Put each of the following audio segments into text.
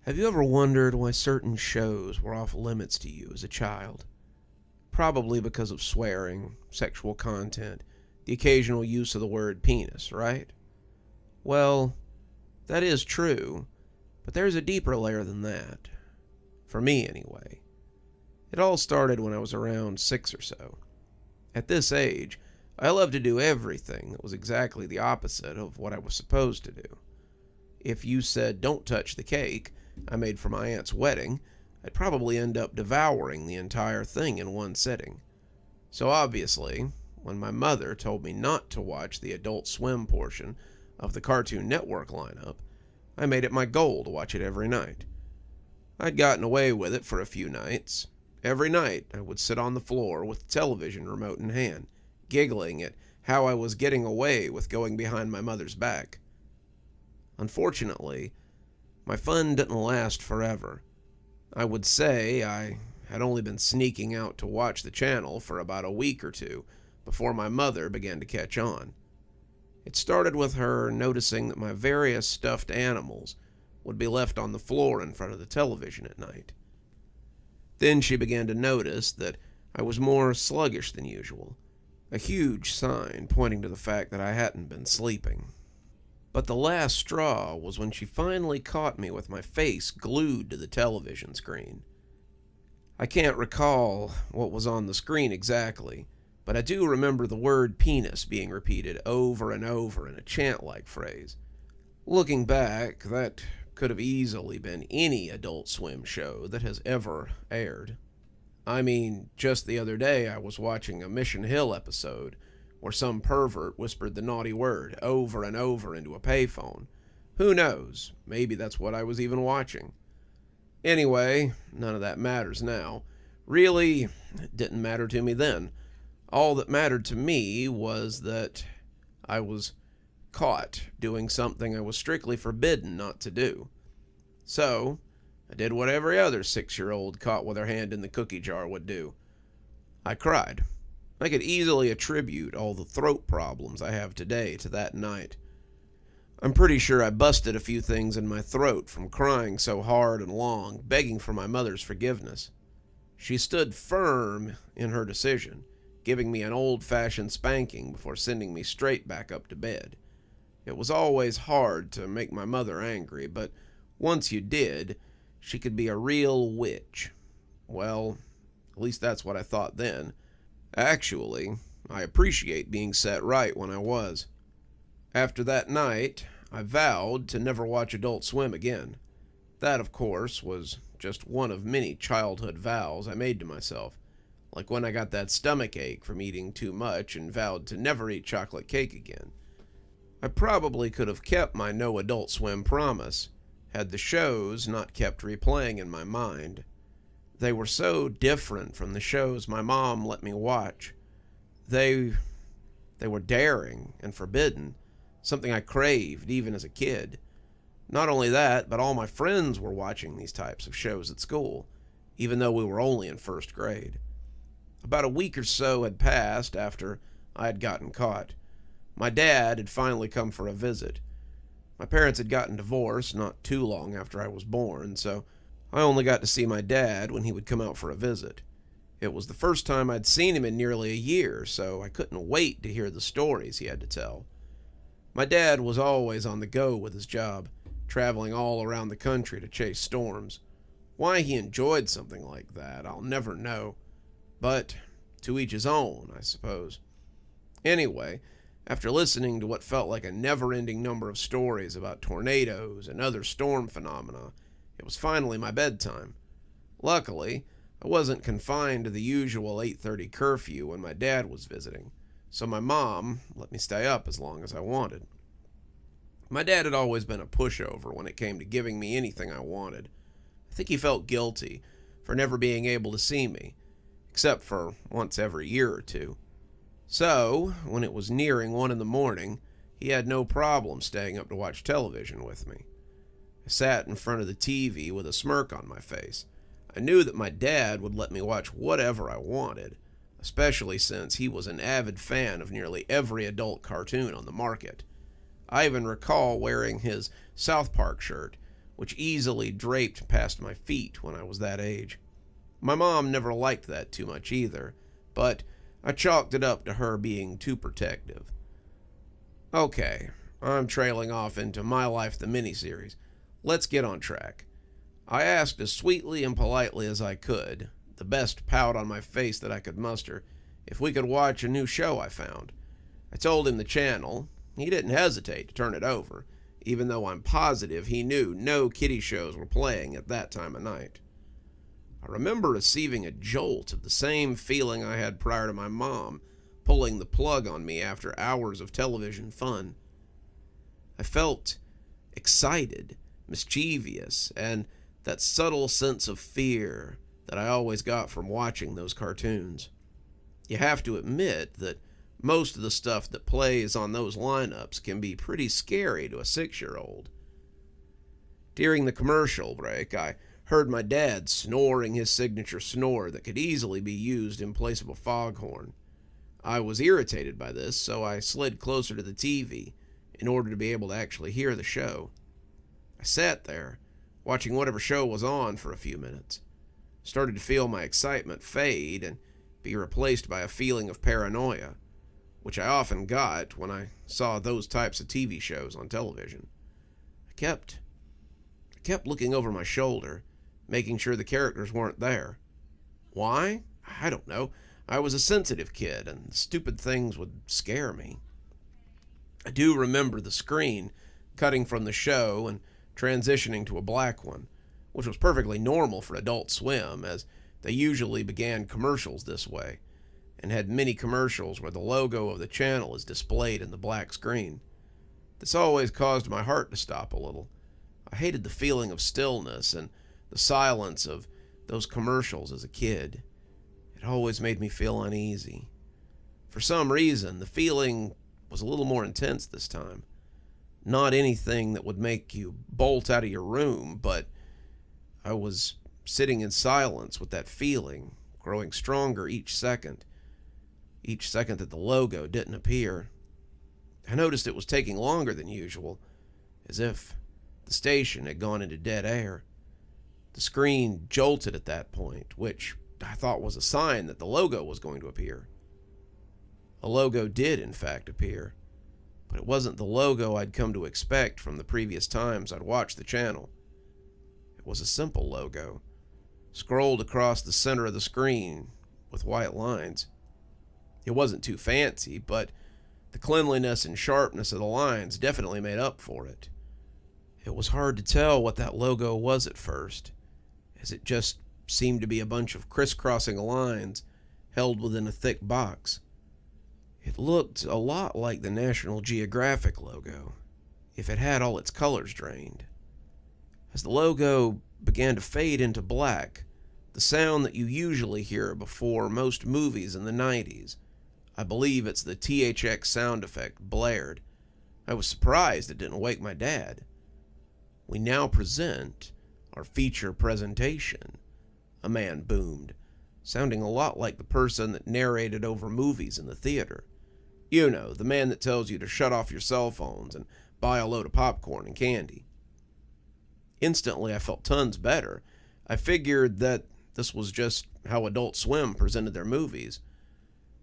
Have you ever wondered why certain shows were off limits to you as a child? Probably because of swearing, sexual content, the occasional use of the word penis, right? Well, that is true, but there's a deeper layer than that. For me, anyway. It all started when I was around 6 or so. At this age, I loved to do everything that was exactly the opposite of what I was supposed to do. If you said, "Don't touch the cake" I made for my aunt's wedding, I'd probably end up devouring the entire thing in one sitting. So obviously, when my mother told me not to watch the Adult Swim portion of the Cartoon Network lineup, I made it my goal to watch it every night. I'd gotten away with it for a few nights. Every night, I would sit on the floor with the television remote in hand, giggling at how I was getting away with going behind my mother's back. Unfortunately, my fun didn't last forever. I would say I had only been sneaking out to watch the channel for about a week or two before my mother began to catch on. It started with her noticing that my various stuffed animals would be left on the floor in front of the television at night. Then she began to notice that I was more sluggish than usual, a huge sign pointing to the fact that I hadn't been sleeping. But the last straw was when she finally caught me with my face glued to the television screen. I can't recall what was on the screen exactly, but I do remember the word penis being repeated over and over in a chant-like phrase. Looking back, that could have easily been any Adult Swim show that has ever aired. I mean, just the other day I was watching a Mission Hill episode where some pervert whispered the naughty word over and over into a payphone. Who knows? Maybe that's what I was even watching. Anyway, none of that matters now. Really, it didn't matter to me then. All that mattered to me was that I was caught doing something I was strictly forbidden not to do. So, I did what every other 6-year-old caught with her hand in the cookie jar would do. I cried. I could easily attribute all the throat problems I have today to that night. I'm pretty sure I busted a few things in my throat from crying so hard and long, begging for my mother's forgiveness. She stood firm in her decision, giving me an old-fashioned spanking before sending me straight back up to bed. It was always hard to make my mother angry, but once you did, she could be a real witch. Well, at least that's what I thought then. Actually, I appreciate being set right when I was. After that night, I vowed to never watch Adult Swim again. That, of course, was just one of many childhood vows I made to myself, like when I got that stomach ache from eating too much and vowed to never eat chocolate cake again. I probably could have kept my no Adult Swim promise had the shows not kept replaying in my mind. They were so different from the shows my mom let me watch. They were daring and forbidden, something I craved even as a kid. Not only that, but all my friends were watching these types of shows at school, even though we were only in first grade. About a week or so had passed after I had gotten caught. My dad had finally come for a visit. My parents had gotten divorced not too long after I was born, so I only got to see my dad when he would come out for a visit. It was the first time I'd seen him in nearly a year, so I couldn't wait to hear the stories he had to tell. My dad was always on the go with his job, traveling all around the country to chase storms. Why he enjoyed something like that, I'll never know. But to each his own, I suppose. Anyway, after listening to what felt like a never-ending number of stories about tornadoes and other storm phenomena, it was finally my bedtime. Luckily, I wasn't confined to the usual 8:30 curfew when my dad was visiting, so my mom let me stay up as long as I wanted. My dad had always been a pushover when it came to giving me anything I wanted. I think he felt guilty for never being able to see me, except for once every year or two. So, when it was nearing 1 a.m, he had no problem staying up to watch television with me. I sat in front of the TV with a smirk on my face. I knew that my dad would let me watch whatever I wanted, especially since he was an avid fan of nearly every adult cartoon on the market. I even recall wearing his South Park shirt, which easily draped past my feet when I was that age. My mom never liked that too much either, but I chalked it up to her being too protective. Okay, I'm trailing off into My Life the miniseries. Let's get on track. I asked as sweetly and politely as I could, the best pout on my face that I could muster, if we could watch a new show I found. I told him the channel. He didn't hesitate to turn it over, even though I'm positive he knew no kiddie shows were playing at that time of night. I remember receiving a jolt of the same feeling I had prior to my mom pulling the plug on me after hours of television fun. I felt excited, mischievous, and that subtle sense of fear that I always got from watching those cartoons. You have to admit that most of the stuff that plays on those lineups can be pretty scary to a 6-year-old. During the commercial break, I heard my dad snoring his signature snore that could easily be used in place of a foghorn. I was irritated by this, so I slid closer to the TV in order to be able to actually hear the show. I sat there, watching whatever show was on for a few minutes. Started to feel my excitement fade and be replaced by a feeling of paranoia, which I often got when I saw those types of TV shows on television. I kept looking over my shoulder, making sure the characters weren't there. Why? I don't know. I was a sensitive kid, and stupid things would scare me. I do remember the screen cutting from the show and transitioning to a black one, which was perfectly normal for Adult Swim, as they usually began commercials this way, and had many commercials where the logo of the channel is displayed in the black screen. This always caused my heart to stop a little. I hated the feeling of stillness and the silence of those commercials as a kid. It always made me feel uneasy. For some reason, the feeling was a little more intense this time. Not anything that would make you bolt out of your room, but I was sitting in silence with that feeling, growing stronger each second that the logo didn't appear. I noticed it was taking longer than usual, as if the station had gone into dead air. The screen jolted at that point, which I thought was a sign that the logo was going to appear. A logo did, in fact, appear, but it wasn't the logo I'd come to expect from the previous times I'd watched the channel. It was a simple logo, scrolled across the center of the screen with white lines. It wasn't too fancy, but the cleanliness and sharpness of the lines definitely made up for it. It was hard to tell what that logo was at first, as it just seemed to be a bunch of crisscrossing lines held within a thick box. It looked a lot like the National Geographic logo, if it had all its colors drained. As the logo began to fade into black, the sound that you usually hear before most movies in the 90s, I believe it's the THX sound effect, blared. I was surprised it didn't wake my dad. "We now present our feature presentation," a man boomed, sounding a lot like the person that narrated over movies in the theater. You know, the man that tells you to shut off your cell phones and buy a load of popcorn and candy. Instantly, I felt tons better. I figured that this was just how Adult Swim presented their movies.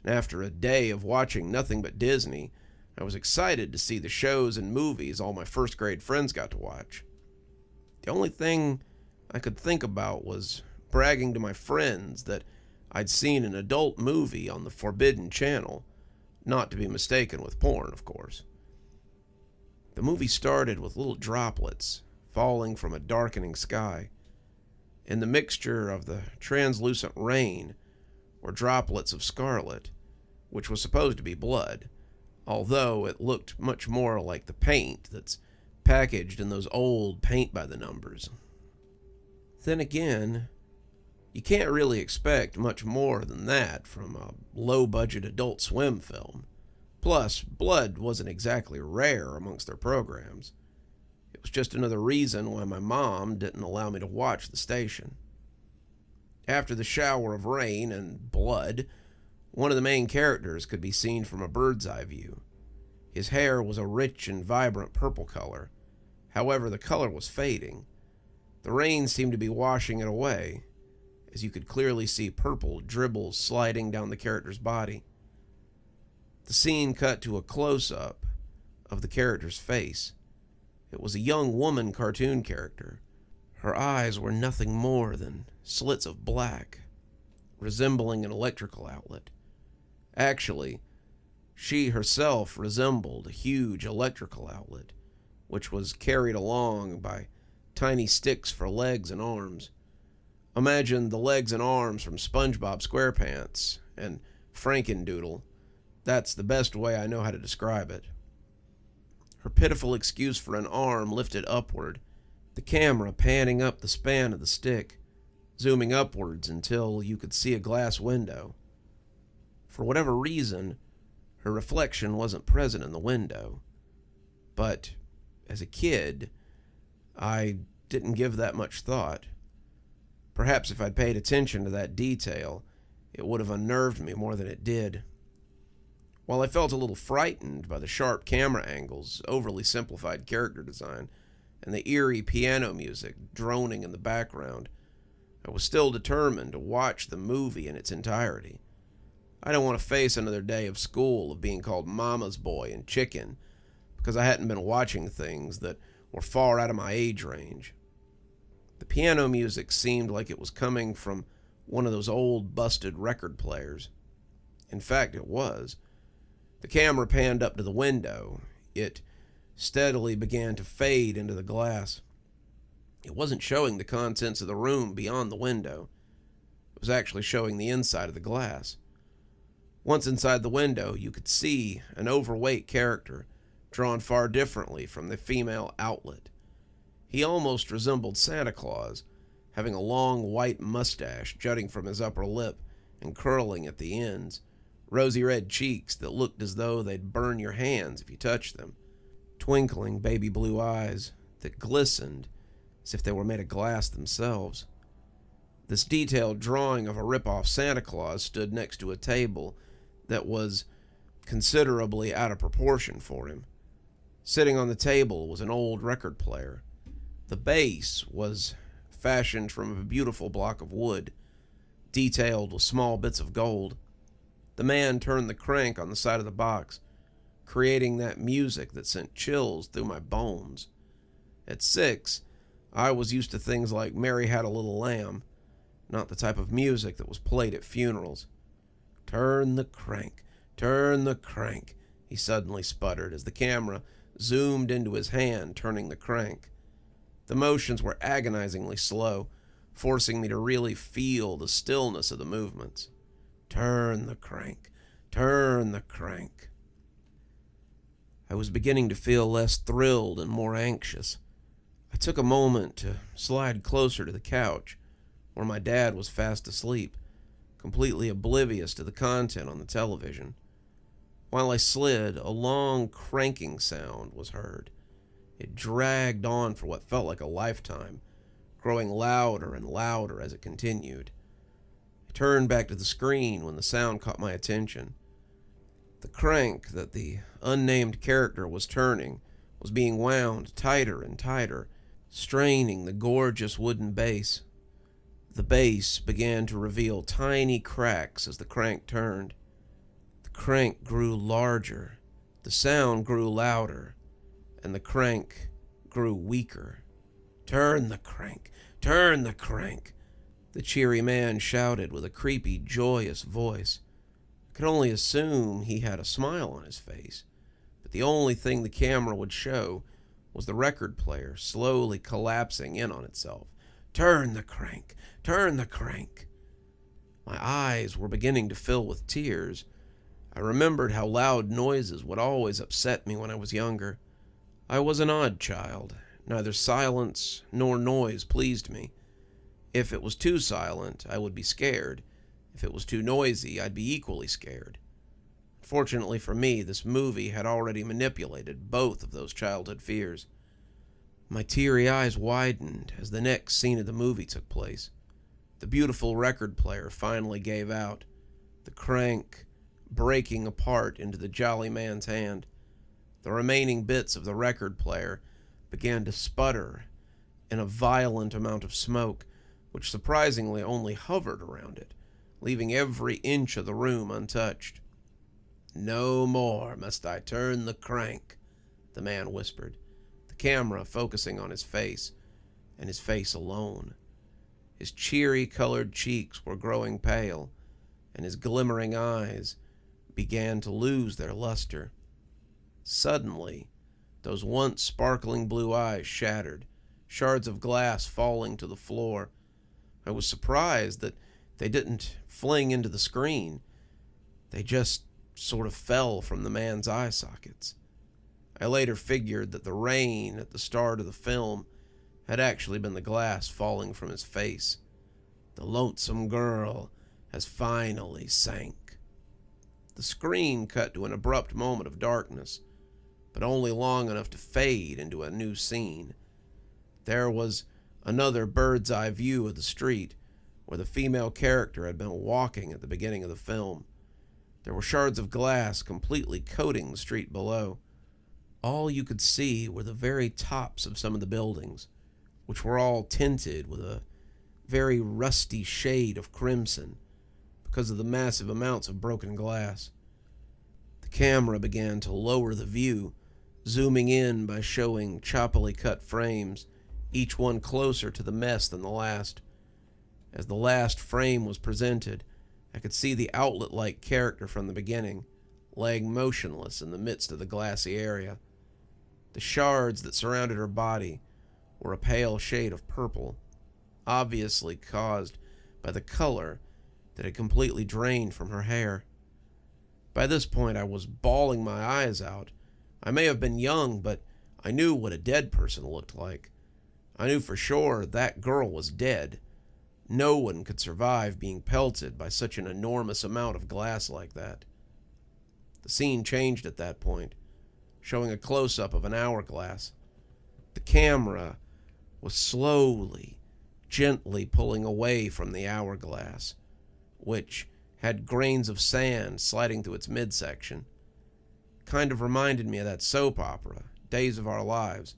And after a day of watching nothing but Disney, I was excited to see the shows and movies all my first grade friends got to watch. The only thing I could think about was bragging to my friends that I'd seen an adult movie on the Forbidden Channel, not to be mistaken with porn, of course. The movie started with little droplets falling from a darkening sky. In the mixture of the translucent rain were droplets of scarlet, which was supposed to be blood, although it looked much more like the paint that's packaged in those old paint-by-the-numbers. Then again, you can't really expect much more than that from a low-budget Adult Swim film. Plus, blood wasn't exactly rare amongst their programs. It was just another reason why my mom didn't allow me to watch the station. After the shower of rain and blood, one of the main characters could be seen from a bird's eye view. His hair was a rich and vibrant purple color. However, the color was fading, The rain seemed to be washing it away, as you could clearly see purple dribbles sliding down the character's body. The scene cut to a close-up of the character's face. It was a young woman cartoon character. Her eyes were nothing more than slits of black, resembling an electrical outlet. Actually, she herself resembled a huge electrical outlet, which was carried along by tiny sticks for legs and arms. Imagine the legs and arms from SpongeBob SquarePants and Frankendoodle. That's the best way I know how to describe it. Her pitiful excuse for an arm lifted upward, the camera panning up the span of the stick, zooming upwards until you could see a glass window. For whatever reason, her reflection wasn't present in the window. But as a kid, I didn't give that much thought. Perhaps if I'd paid attention to that detail, it would have unnerved me more than it did. While I felt a little frightened by the sharp camera angles, overly simplified character design, and the eerie piano music droning in the background, I was still determined to watch the movie in its entirety. I didn't want to face another day of school of being called mama's boy and chicken because I hadn't been watching things that were far out of my age range. The piano music seemed like it was coming from one of those old busted record players. In fact, it was. The camera panned up to the window. It steadily began to fade into the glass. It wasn't showing the contents of the room beyond the window. It was actually showing the inside of the glass. Once inside the window, you could see an overweight character drawn far differently from the female outlet. He almost resembled Santa Claus, having a long white mustache jutting from his upper lip and curling at the ends, rosy red cheeks that looked as though they'd burn your hands if you touched them, twinkling baby blue eyes that glistened as if they were made of glass themselves. This detailed drawing of a rip-off Santa Claus stood next to a table that was considerably out of proportion for him. Sitting on the table was an old record player. The base was fashioned from a beautiful block of wood, detailed with small bits of gold. The man turned the crank on the side of the box, creating that music that sent chills through my bones. At 6, I was used to things like Mary Had a Little Lamb, not the type of music that was played at funerals. Turn the crank, he suddenly sputtered as the camera zoomed into his hand turning the crank. The motions were agonizingly slow, forcing me to really feel the stillness of the movements. Turn the crank. I was beginning to feel less thrilled and more anxious. I took a moment to slide closer to the couch, where my dad was fast asleep, completely oblivious to the content on the television. While I slid, a long cranking sound was heard. It dragged on for what felt like a lifetime, growing louder and louder as it continued. I turned back to the screen when the sound caught my attention. The crank that the unnamed character was turning was being wound tighter and tighter, straining the gorgeous wooden base. The base began to reveal tiny cracks as the crank turned. The crank grew larger, the sound grew louder, and the crank grew weaker. Turn the crank, the cheery man shouted with a creepy, joyous voice. I could only assume he had a smile on his face, but the only thing the camera would show was the record player slowly collapsing in on itself. Turn the crank. My eyes were beginning to fill with tears. I remembered how loud noises would always upset me when I was younger. I was an odd child. Neither silence nor noise pleased me. If it was too silent, I would be scared. If it was too noisy, I'd be equally scared. Fortunately for me, this movie had already manipulated both of those childhood fears. My teary eyes widened as the next scene of the movie took place. The beautiful record player finally gave out, the crank breaking apart into the jolly man's hand. The remaining bits of the record player began to sputter in a violent amount of smoke, which surprisingly only hovered around it, leaving every inch of the room untouched. "No more must I turn the crank," the man whispered, the camera focusing on his face, and his face alone. His cheery-colored cheeks were growing pale, and his glimmering eyes began to lose their luster. Suddenly, those once sparkling blue eyes shattered, shards of glass falling to the floor. I was surprised that they didn't fling into the screen. They just sort of fell from the man's eye sockets. I later figured that the rain at the start of the film had actually been the glass falling from his face. The lonesome girl has finally sank. The screen cut to an abrupt moment of darkness, but only long enough to fade into a new scene. There was another bird's eye view of the street, where the female character had been walking at the beginning of the film. There were shards of glass completely coating the street below. All you could see were the very tops of some of the buildings, which were all tinted with a very rusty shade of crimson because of the massive amounts of broken glass. The camera began to lower the view, zooming in by showing choppily cut frames, each one closer to the mess than the last. As the last frame was presented, I could see the outlet-like character from the beginning, laying motionless in the midst of the glassy area. The shards that surrounded her body were a pale shade of purple, obviously caused by the color that had completely drained from her hair. By this point, I was bawling my eyes out. I may have been young, but I knew what a dead person looked like. I knew for sure that girl was dead. No one could survive being pelted by such an enormous amount of glass like that. The scene changed at that point, showing a close-up of an hourglass. The camera was slowly, gently pulling away from the hourglass, which had grains of sand sliding through its midsection. Kind of reminded me of that soap opera, Days of Our Lives.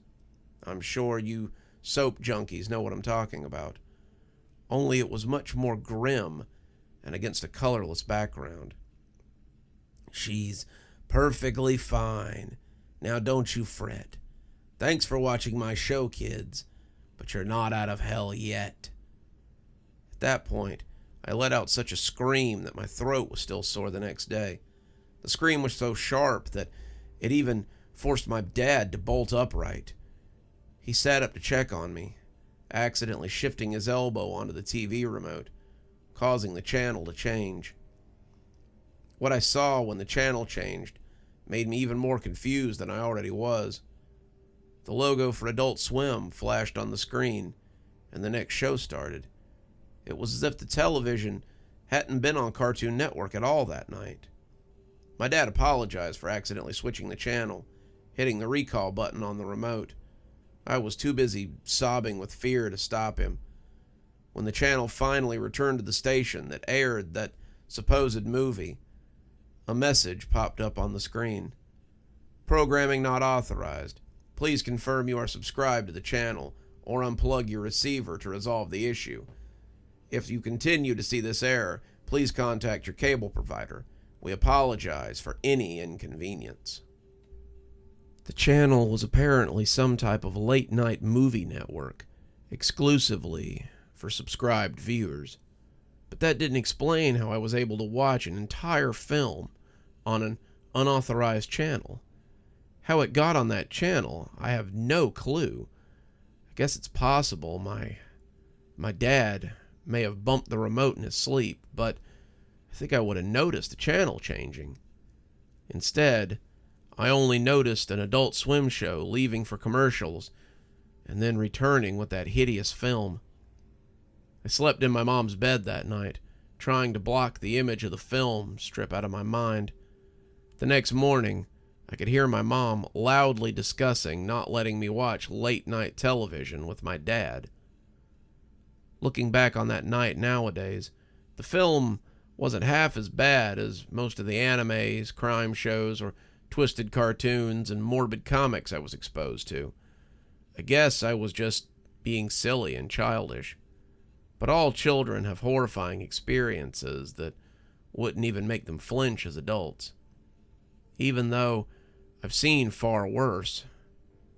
I'm sure you soap junkies know what I'm talking about. Only it was much more grim and against a colorless background. "She's perfectly fine. Now don't you fret. Thanks for watching my show, kids, but you're not out of hell yet." At that point, I let out such a scream that my throat was still sore the next day. The scream was so sharp that it even forced my dad to bolt upright. He sat up to check on me, accidentally shifting his elbow onto the TV remote, causing the channel to change. What I saw when the channel changed made me even more confused than I already was. The logo for Adult Swim flashed on the screen, and the next show started. It was as if the television hadn't been on Cartoon Network at all that night. My dad apologized for accidentally switching the channel, hitting the recall button on the remote. I was too busy sobbing with fear to stop him. When the channel finally returned to the station that aired that supposed movie, a message popped up on the screen. "Programming not authorized. Please confirm you are subscribed to the channel or unplug your receiver to resolve the issue. If you continue to see this error, please contact your cable provider. We apologize for any inconvenience." The channel was apparently some type of late-night movie network, exclusively for subscribed viewers. But that didn't explain how I was able to watch an entire film on an unauthorized channel. How it got on that channel, I have no clue. I guess it's possible my dad may have bumped the remote in his sleep, but I think I would have noticed the channel changing. Instead, I only noticed an Adult Swim show leaving for commercials and then returning with that hideous film. I slept in my mom's bed that night, trying to block the image of the film strip out of my mind. The next morning, I could hear my mom loudly discussing not letting me watch late-night television with my dad. Looking back on that night nowadays, the film wasn't half as bad as most of the animes, crime shows, or twisted cartoons and morbid comics I was exposed to. I guess I was just being silly and childish. But all children have horrifying experiences that wouldn't even make them flinch as adults. Even though I've seen far worse,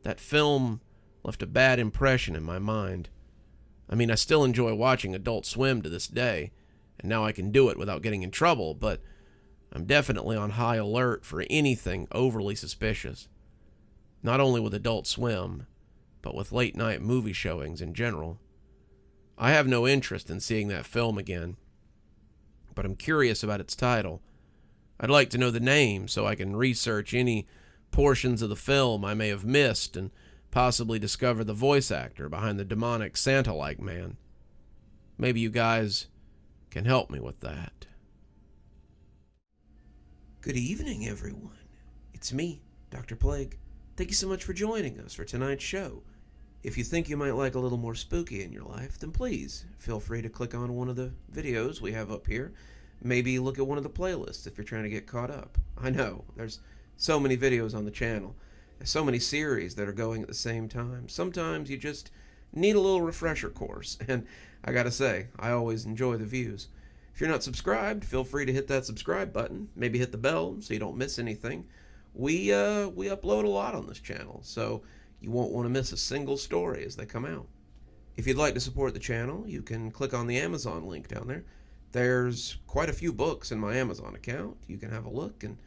that film left a bad impression in my mind. I mean, I still enjoy watching Adult Swim to this day, and now I can do it without getting in trouble, but I'm definitely on high alert for anything overly suspicious. Not only with Adult Swim, but with late-night movie showings in general. I have no interest in seeing that film again, but I'm curious about its title. I'd like to know the name so I can research any portions of the film I may have missed and possibly discover the voice actor behind the demonic Santa-like man. Maybe you guys can help me with that. Good evening, everyone. It's me, Dr. Plague. Thank you so much for joining us for tonight's show. If you think you might like a little more spooky in your life, then please feel free to click on one of the videos we have up here. Maybe look at one of the playlists if you're trying to get caught up. I know, there's so many videos on the channel. There's so many series that are going at the same time. Sometimes you just need a little refresher course, and I gotta say, I always enjoy the views. If you're not subscribed, feel free to hit that subscribe button. Maybe hit the bell so you don't miss anything. We upload a lot on this channel, so you won't want to miss a single story as they come out. If you'd like to support the channel, you can click on the Amazon link down there. There's quite a few books in my Amazon account. You can have a look, and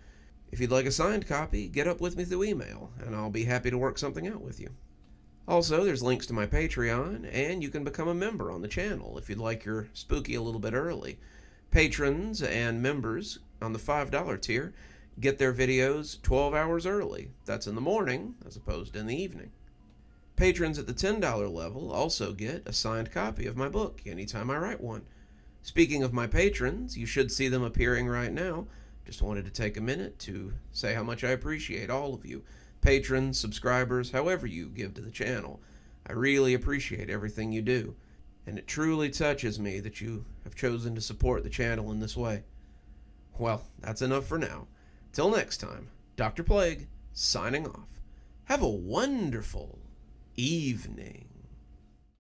if you'd like a signed copy, get up with me through email, and I'll be happy to work something out with you. Also, there's links to my Patreon, and you can become a member on the channel if you'd like your spooky a little bit early. Patrons and members on the $5 tier get their videos 12 hours early. That's in the morning as opposed to in the evening. Patrons at the $10 level also get a signed copy of my book anytime I write one. Speaking of my patrons, you should see them appearing right now. Just wanted to take a minute to say how much I appreciate all of you. Patrons, subscribers, however you give to the channel. I really appreciate everything you do, and it truly touches me that you have chosen to support the channel in this way. Well, that's enough for now. Till next time, Dr. Plague, signing off. Have a wonderful evening.